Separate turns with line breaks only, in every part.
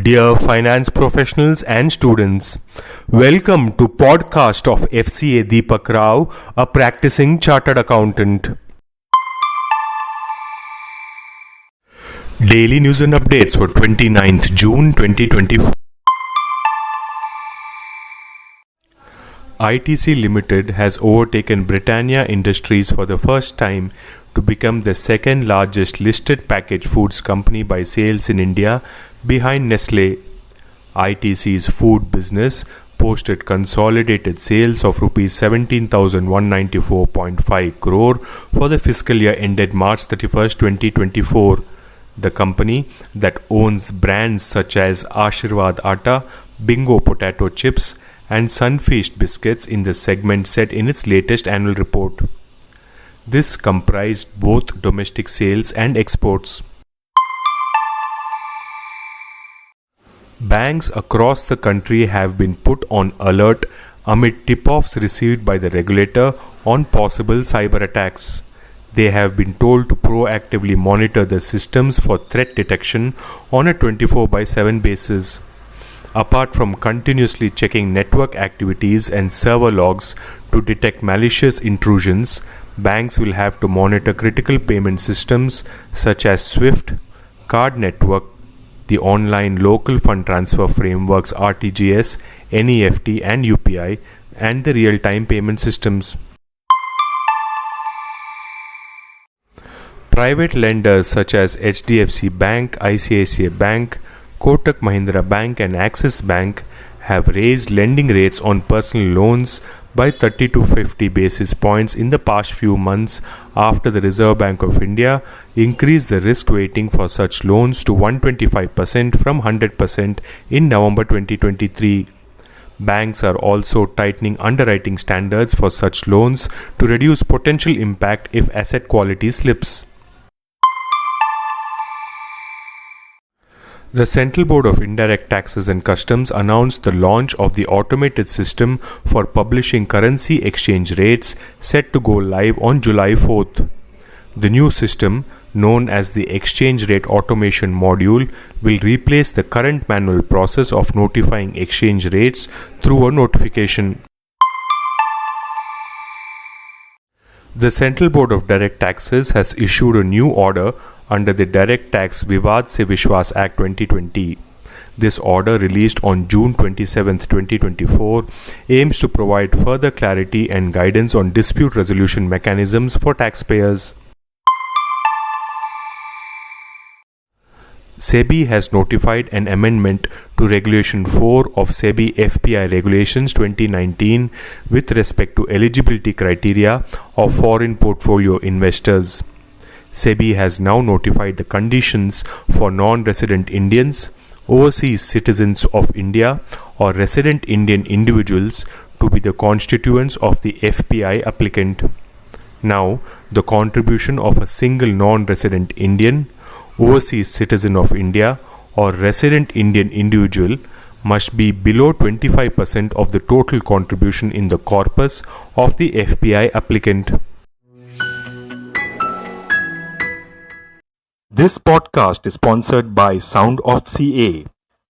Dear finance professionals and students, welcome to podcast of Fca Deepak Rao, a practicing chartered accountant. Daily news and updates for 29th June 2024. ITC Ltd has overtaken Britannia Industries for the first time to become the second largest listed packaged foods company by sales in India, behind Nestle. ITC's food business posted consolidated sales of Rs 17,194.5 crore for the fiscal year ended March 31, 2024. The company, that owns brands such as Aashirvaad atta, Bingo potato chips, and Sunfeast biscuits in the segment, said in its latest annual report. This comprised both domestic sales and exports. Banks across the country have been put on alert amid tip-offs received by the regulator on possible cyberattacks. They have been told to proactively monitor the systems for threat detection on a 24/7 basis. Apart from continuously checking network activities and server logs to detect malicious intrusions, banks will have to monitor critical payment systems such as SWIFT, card network, the online local fund transfer frameworks RTGS, NEFT and UPI, and the real-time payment systems. Private lenders such as HDFC Bank, ICICI Bank, Kotak Mahindra Bank and Axis Bank have raised lending rates on personal loans by 30 to 50 basis points in the past few months after the Reserve Bank of India increased the risk weighting for such loans to 125% from 100% in November 2023. Banks are also tightening underwriting standards for such loans to reduce potential impact if asset quality slips. The Central Board of Indirect Taxes and Customs announced the launch of the automated system for publishing currency exchange rates, set to go live on July 4th. The new system, known as the Exchange Rate Automation Module, will replace the current manual process of notifying exchange rates through a notification. The Central Board of Direct Taxes has issued a new order under the Direct Tax Vivad Se Vishwas Act 2020. This order, released on June 27, 2024, aims to provide further clarity and guidance on dispute resolution mechanisms for taxpayers. SEBI has notified an amendment to Regulation 4 of SEBI FPI Regulations 2019 with respect to eligibility criteria of foreign portfolio investors. SEBI has now notified the conditions for non-resident Indians, overseas citizens of India, or resident Indian individuals to be the constituents of the FPI applicant. Now, the contribution of a single non-resident Indian, overseas citizen of India, or resident Indian individual must be below 25% of the total contribution in the corpus of the FPI applicant. This podcast is sponsored by Sound of CA.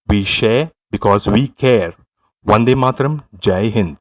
We share because we care. Vande Mataram, Jai Hind.